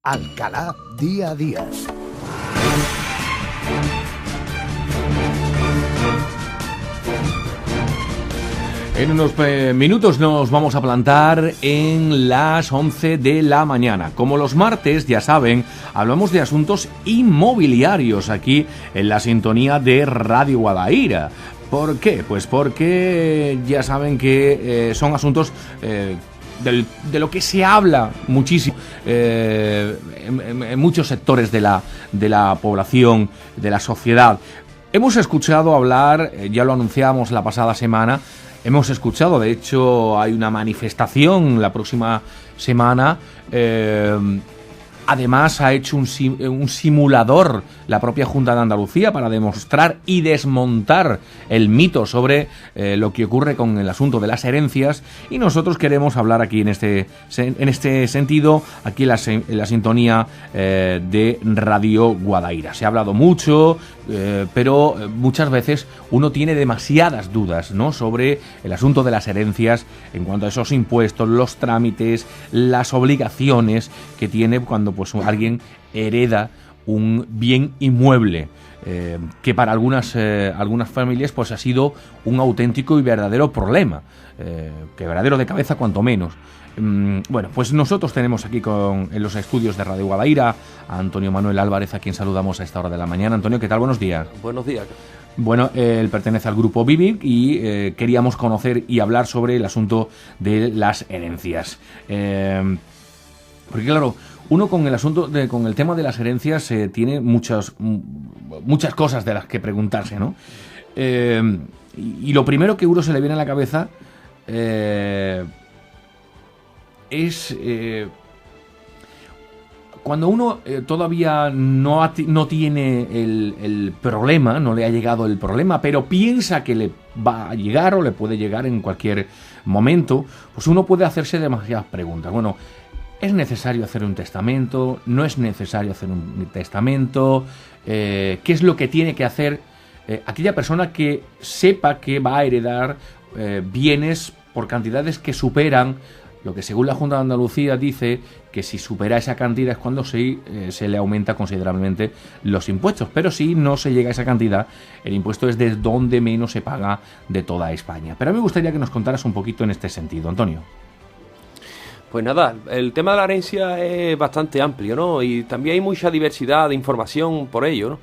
Alcalá Día a Día. En unos minutos nos vamos a plantar en las 11 de la mañana. Como los martes, ya saben, hablamos de asuntos inmobiliarios aquí en la sintonía de Radio Guadaira. ¿Por qué? Pues porque ya saben que son asuntos de lo que se habla muchísimo en muchos sectores de la población, de la sociedad. Hemos escuchado hablar, ya lo anunciábamos la pasada semana, hemos escuchado, de hecho hay una manifestación la próxima semana. Además ha hecho un simulador la propia Junta de Andalucía para demostrar y desmontar el mito sobre lo que ocurre con el asunto de las herencias, y nosotros queremos hablar aquí en este sentido, aquí en la sintonía de Radio Guadaira. Se ha hablado mucho, pero muchas veces uno tiene demasiadas dudas, ¿no?, sobre el asunto de las herencias en cuanto a esos impuestos, los trámites, las obligaciones que tiene cuando pues alguien hereda un bien inmueble, que para algunas familias pues ha sido un auténtico y verdadero problema, quebradero de cabeza cuanto menos. Bueno, pues nosotros tenemos aquí en los estudios de Radio Guadaira a Antonio Manuel Álvarez, a quien saludamos a esta hora de la mañana. Antonio, ¿qué tal? Buenos días. Buenos días. Bueno, él pertenece al grupo Vivic y queríamos conocer y hablar sobre el asunto de las herencias. Porque claro, uno con el asunto con el tema de las herencias tiene muchas cosas de las que preguntarse, ¿no? Y lo primero que uno se le viene a la cabeza es cuando uno todavía no tiene el problema, no le ha llegado el problema, pero piensa que le va a llegar o le puede llegar en cualquier momento, pues uno puede hacerse demasiadas preguntas. Bueno, ¿es necesario hacer un testamento? ¿No es necesario hacer un testamento? ¿Qué es lo que tiene que hacer aquella persona que sepa que va a heredar bienes por cantidades que superan lo que, según la Junta de Andalucía, dice que si supera esa cantidad es cuando se le aumenta considerablemente los impuestos? Pero si no se llega a esa cantidad, el impuesto es de donde menos se paga de toda España. Pero a mí me gustaría que nos contaras un poquito en este sentido, Antonio. Pues nada, el tema de la herencia es bastante amplio, ¿no? Y también hay mucha diversidad de información por ello, ¿no?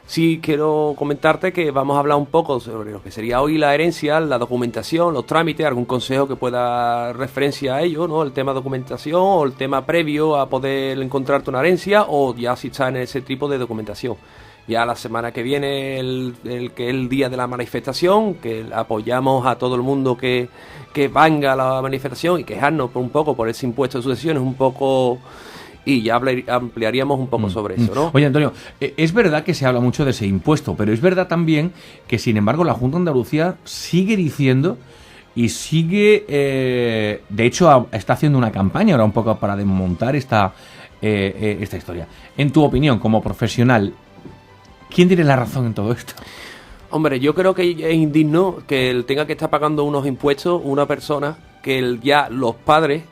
Sí, quiero comentarte que vamos a hablar un poco sobre lo que sería hoy la herencia, la documentación, los trámites, algún consejo que pueda dar referencia a ello, ¿no? El tema de documentación o el tema previo a poder encontrarte una herencia, o ya si está en ese tipo de documentación. Ya la semana que viene, que es el día de la manifestación, que apoyamos a todo el mundo que venga a la manifestación y quejarnos un poco por ese impuesto de sucesiones, un poco, y ya ampliaríamos un poco sobre eso, ¿no? Oye, Antonio, es verdad que se habla mucho de ese impuesto, pero es verdad también que, sin embargo, la Junta de Andalucía sigue diciendo y sigue, de hecho, está haciendo una campaña ahora un poco para desmontar esta historia. En tu opinión, como profesional, ¿quién tiene la razón en todo esto? Hombre, yo creo que es indigno que él tenga que estar pagando unos impuestos una persona que ya los padres,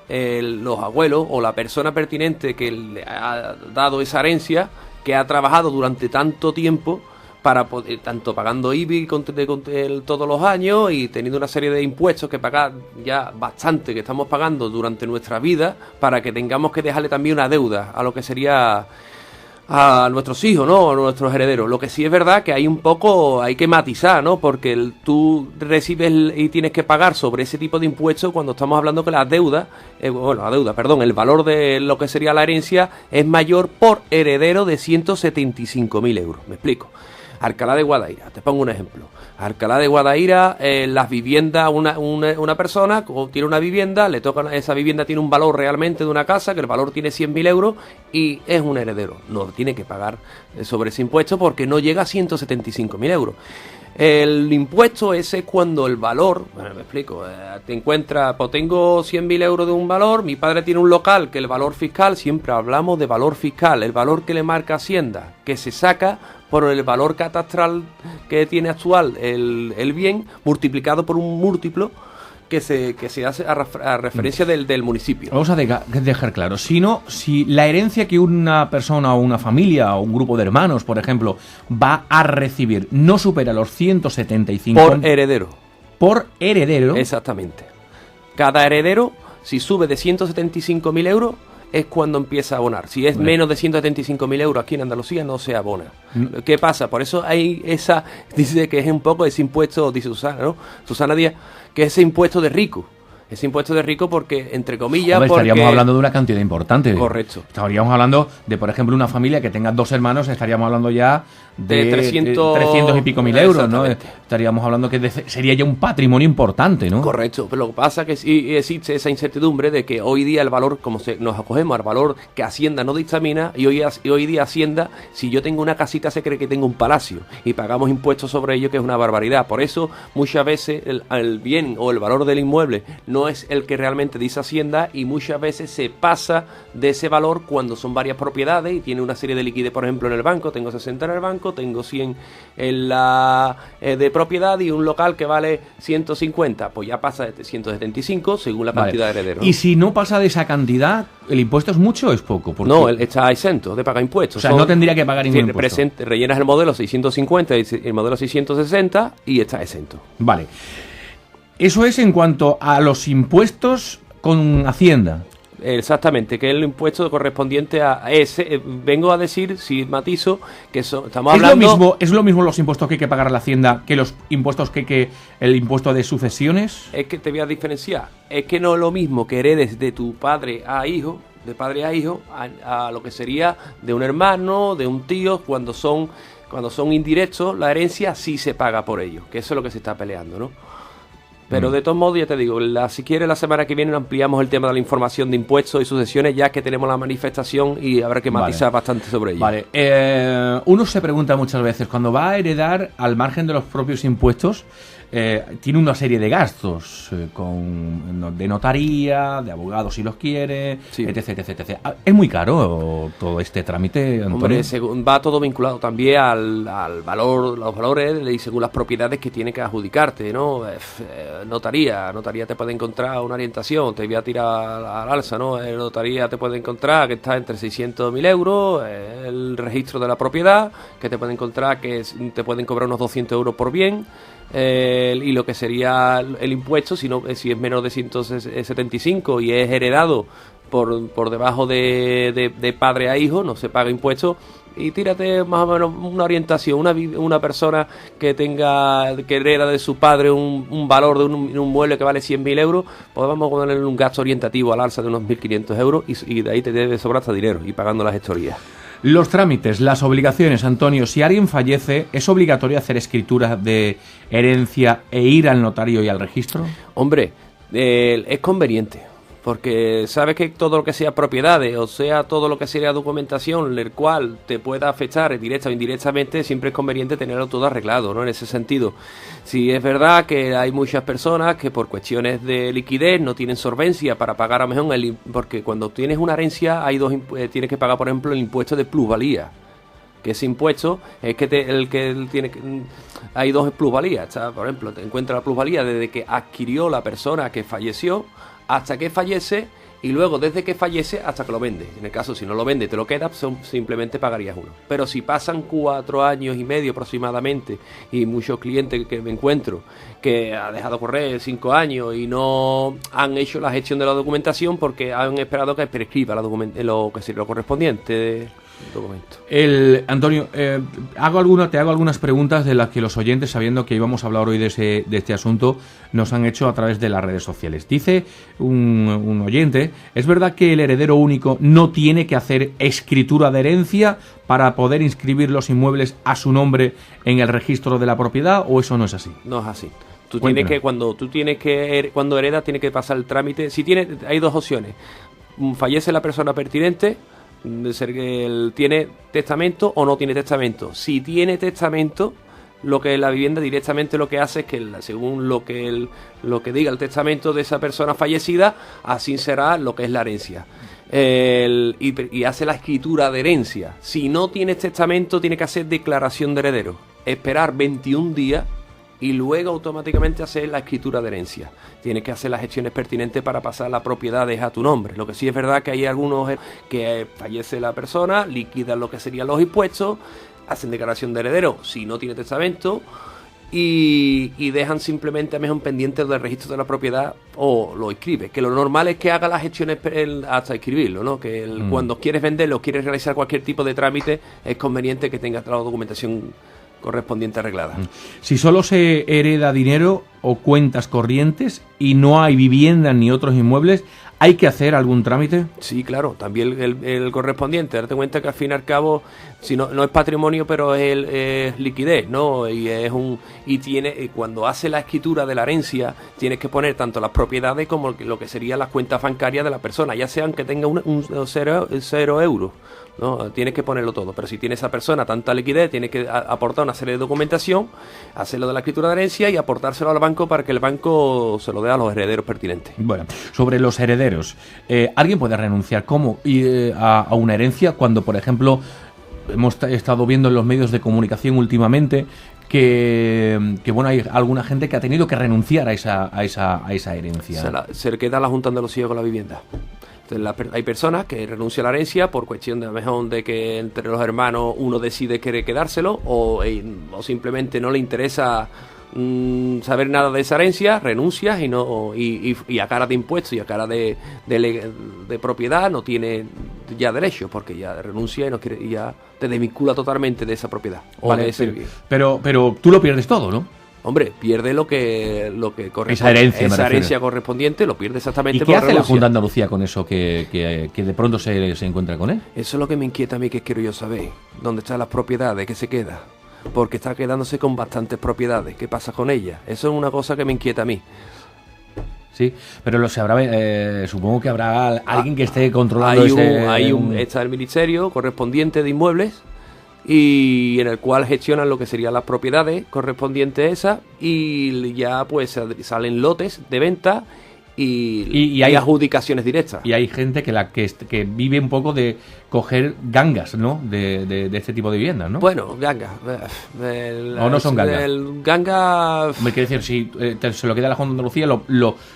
los abuelos o la persona pertinente que le ha dado esa herencia, que ha trabajado durante tanto tiempo para poder, tanto pagando IBI todos los años y teniendo una serie de impuestos que pagar ya bastante, que estamos pagando durante nuestra vida, para que tengamos que dejarle también una deuda a lo que sería a nuestros hijos, ¿no? A nuestros herederos. Lo que sí es verdad que hay que matizar, ¿no? Porque tú recibes y tienes que pagar sobre ese tipo de impuestos cuando estamos hablando que el valor de lo que sería la herencia es mayor por heredero de 175.000 euros. ¿Me explico? Alcalá de Guadaira, te pongo un ejemplo. Alcalá de Guadaira, las viviendas, una persona tiene una vivienda, esa vivienda tiene un valor realmente de una casa, que el valor tiene 100.000 euros y es un heredero. No tiene que pagar sobre ese impuesto porque no llega a 175.000 euros. El impuesto ese es cuando el valor, bueno, me explico, te encuentras, pues tengo 100.000 euros de un valor, mi padre tiene un local que el valor fiscal, siempre hablamos de valor fiscal, el valor que le marca Hacienda, que se saca por el valor catastral que tiene actual el bien, multiplicado por un múltiplo que se hace a referencia del municipio. Vamos a dejar claro, si la herencia que una persona o una familia o un grupo de hermanos, por ejemplo, va a recibir no supera los 175... Por heredero. Por heredero. Exactamente. Cada heredero, si sube de 175.000 euros, es cuando empieza a abonar. Si es menos de 175.000 euros aquí en Andalucía, no se abona. ¿Qué pasa? Por eso hay dice que es un poco ese impuesto, dice Susana, ¿no? Susana Díaz, que es ese impuesto de rico. Ese impuesto de rico porque, entre comillas... estaríamos hablando de una cantidad importante. Correcto. Estaríamos hablando de, por ejemplo, una familia que tenga 2 hermanos, estaríamos hablando ya de 300 y pico mil euros, ¿no? Estaríamos hablando que sería ya un patrimonio importante, ¿no? Correcto, pero lo que pasa es que sí existe esa incertidumbre de que hoy día el valor, como nos acogemos al valor que Hacienda no dictamina, y hoy día Hacienda, si yo tengo una casita, se cree que tengo un palacio y pagamos impuestos sobre ello, que es una barbaridad. Por eso muchas veces el bien o el valor del inmueble no es el que realmente dice Hacienda, y muchas veces se pasa de ese valor cuando son varias propiedades y tiene una serie de liquidez, por ejemplo, en el banco. Tengo 60 en el banco, tengo 100 en la de propiedad y un local que vale 150, pues ya pasa de 175 según la cantidad de herederos. Y si no pasa de esa cantidad, ¿el impuesto es mucho o es poco? Porque... No, él está exento de pagar impuestos. O sea, no tendría que pagar ningún impuesto. Rellenas el modelo 650 y el modelo 660 y está exento. Vale. Eso es en cuanto a los impuestos con Hacienda. Exactamente, que es el impuesto correspondiente a ese. Vengo a decir, si matizo, que estamos hablando... ¿Es lo mismo los impuestos que hay que pagar a la Hacienda que los impuestos que el impuesto de sucesiones? Es que te voy a diferenciar. Es que no es lo mismo que heredes de tu padre a hijo, de padre a hijo, a lo que sería de un hermano, de un tío. Cuando son indirectos, la herencia sí se paga por ellos, que eso es lo que se está peleando, ¿no? Pero de todos modos, ya te digo, si quieres la semana que viene ampliamos el tema de la información de impuestos y sucesiones, ya que tenemos la manifestación y habrá que matizar bastante sobre ello. Vale, uno se pregunta muchas veces, cuando va a heredar, al margen de los propios impuestos, tiene una serie de gastos de notaría, de abogados si los quiere, sí, etc. ¿Es muy caro todo este trámite, Antonio? Hombre, va todo vinculado también al valor, los valores y según las propiedades que tiene que adjudicarte, ¿no? Notaría te puede encontrar una orientación, te voy a tirar al alza, ¿no? Notaría te puede encontrar que está entre 600.000 euros, el registro de la propiedad, que te puede encontrar que te pueden cobrar unos 200 euros por bien. Y lo que sería el impuesto, si es menos de 175 y es heredado por debajo de padre a hijo, no se paga impuesto. Y tírate más o menos una orientación, una persona que hereda de su padre un valor de un mueble que vale 100.000 euros, pues vamos a ponerle un gasto orientativo al alza de unos 1.500 euros y de ahí te debe sobrar hasta dinero y pagando las gestorías. Los trámites, las obligaciones, Antonio, si alguien fallece, ¿es obligatorio hacer escritura de herencia e ir al notario y al registro? Hombre, es conveniente, porque sabes que todo lo que sea propiedades, o sea, todo lo que sea documentación, el cual te pueda afectar directa o indirectamente, siempre es conveniente tenerlo todo arreglado, ¿no? En ese sentido, si es verdad que hay muchas personas que por cuestiones de liquidez no tienen solvencia para pagar a lo mejor porque cuando tienes una herencia tienes que pagar, por ejemplo, el impuesto de plusvalía, que ese impuesto es hay dos plusvalías, ¿sabes? Por ejemplo, te encuentras la plusvalía desde que adquirió la persona que falleció hasta que fallece, y luego desde que fallece hasta que lo vende. En el caso, si no lo vende y te lo quedas, simplemente pagarías uno. Pero si pasan 4 años y medio aproximadamente, y muchos clientes que me encuentro que ha dejado correr 5 años y no han hecho la gestión de la documentación porque han esperado que prescriba lo correspondiente documento. Antonio, te hago algunas preguntas de las que los oyentes, sabiendo que íbamos a hablar hoy de este asunto, nos han hecho a través de las redes sociales. Dice un oyente, ¿es verdad que el heredero único no tiene que hacer escritura de herencia para poder inscribir los inmuebles a su nombre en el registro de la propiedad, o eso no es así? No es así. Cuando heredas, tienes que pasar el trámite. Hay dos opciones. Fallece la persona pertinente, de ser que él tiene testamento o no tiene testamento. Si tiene testamento, lo que es la vivienda directamente lo que hace es que según lo que diga el testamento de esa persona fallecida, así será lo que es la herencia. Y hace la escritura de herencia. Si no tienes testamento, tiene que hacer declaración de heredero, esperar 21 días y luego automáticamente hacer la escritura de herencia. Tienes que hacer las gestiones pertinentes para pasar las propiedades a tu nombre. Lo que sí es verdad que hay algunos que fallece la persona, liquidan lo que serían los impuestos, hacen declaración de heredero si no tiene testamento, y dejan simplemente a mejor pendiente del registro de la propiedad o lo inscribe. Que lo normal es que haga las gestiones hasta escribirlo, ¿no? Que cuando quieres venderlo o quieres realizar cualquier tipo de trámite, es conveniente que tengas la documentación correspondiente arreglada. Si solo se hereda dinero o cuentas corrientes y no hay viviendas ni otros inmuebles, ¿hay que hacer algún trámite? Sí, claro, también el correspondiente. Date cuenta que al fin y al cabo, si no es patrimonio, pero es liquidez, ¿no? Y cuando hace la escritura de la herencia, tienes que poner tanto las propiedades como lo que serían las cuentas bancarias de la persona, ya sean que tenga un 0 euros, ¿no? Tienes que ponerlo todo. Pero si tiene esa persona tanta liquidez, tienes que aportar una serie de documentación, hacerlo de la escritura de herencia y aportárselo al banco para que el banco se lo dé a los herederos pertinentes. Bueno, sobre los herederos, ¿alguien puede renunciar a una herencia cuando, por ejemplo, hemos estado viendo en los medios de comunicación últimamente que bueno, hay alguna gente que ha tenido que renunciar a esa herencia? Se le queda la Junta de Andalucía con la vivienda. Entonces, hay personas que renuncian a la herencia por cuestión de a lo mejor de que entre los hermanos uno decide querer quedárselo o simplemente no le interesa saber nada de esa herencia, renuncias y a cara de impuestos y a cara de propiedad no tiene ya derecho, porque ya renuncia y no quiere, y ya te desvincula totalmente de esa propiedad. Vale, pero tú lo pierdes todo, ¿no? Hombre, pierde lo que corresponde. Esa herencia correspondiente lo pierde exactamente. ¿Y qué hace la Junta de Andalucía con eso que de pronto se encuentra con él? Eso es lo que me inquieta a mí, que quiero yo saber. ¿Dónde están las propiedades? ¿Qué se queda? Porque está quedándose con bastantes propiedades. ¿Qué pasa con ellas? Eso es una cosa que me inquieta a mí. Sí, pero supongo que habrá alguien que esté controlando está el ministerio correspondiente de inmuebles, y en el cual gestionan lo que serían las propiedades correspondientes a esas, y ya pues salen lotes de venta y hay adjudicaciones directas. Y hay gente que vive un poco de coger gangas, ¿no? De este tipo de viviendas, ¿no? Bueno, gangas. ¿O no son gangas? El ganga... Me quiere decir, si se lo queda la Junta de Andalucía,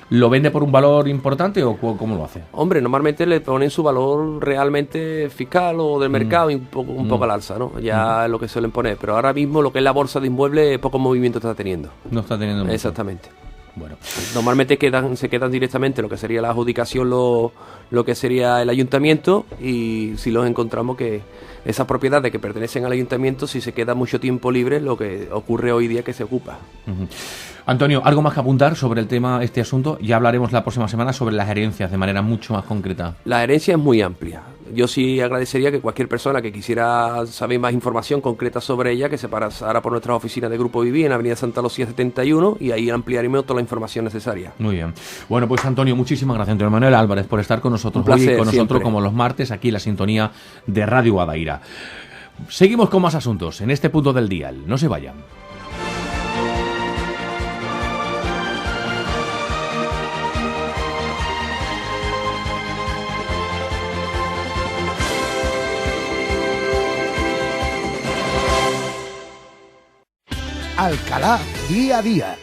¿lo vende por un valor importante o cómo lo hace? Hombre, normalmente le ponen su valor realmente fiscal o del mercado y un poco al alza, ¿no? Ya es lo que suelen poner. Pero ahora mismo lo que es la bolsa de inmuebles, poco movimiento está teniendo. No está teniendo mucho. Exactamente. Bueno, normalmente se quedan directamente lo que sería la adjudicación, lo que sería el ayuntamiento, y si los encontramos que esas propiedades que pertenecen al ayuntamiento, si se queda mucho tiempo libre, lo que ocurre hoy día que se ocupa. Uh-huh. Antonio, ¿algo más que apuntar sobre el tema, este asunto? Ya hablaremos la próxima semana sobre las herencias de manera mucho más concreta. La herencia es muy amplia. Yo sí agradecería que cualquier persona que quisiera saber más información concreta sobre ella, que se pasara por nuestras oficinas de Grupo Viví en Avenida Santa Lucía 71, y ahí ampliaremos toda la información necesaria. Muy bien. Bueno, pues Antonio, muchísimas gracias, Antonio Manuel Álvarez, por estar con nosotros Un placer, hoy, con nosotros siempre. Como los martes, aquí en la sintonía de Radio Guadaira. Seguimos con más asuntos en este punto del dial. No se vayan. Alcalá Día a Día.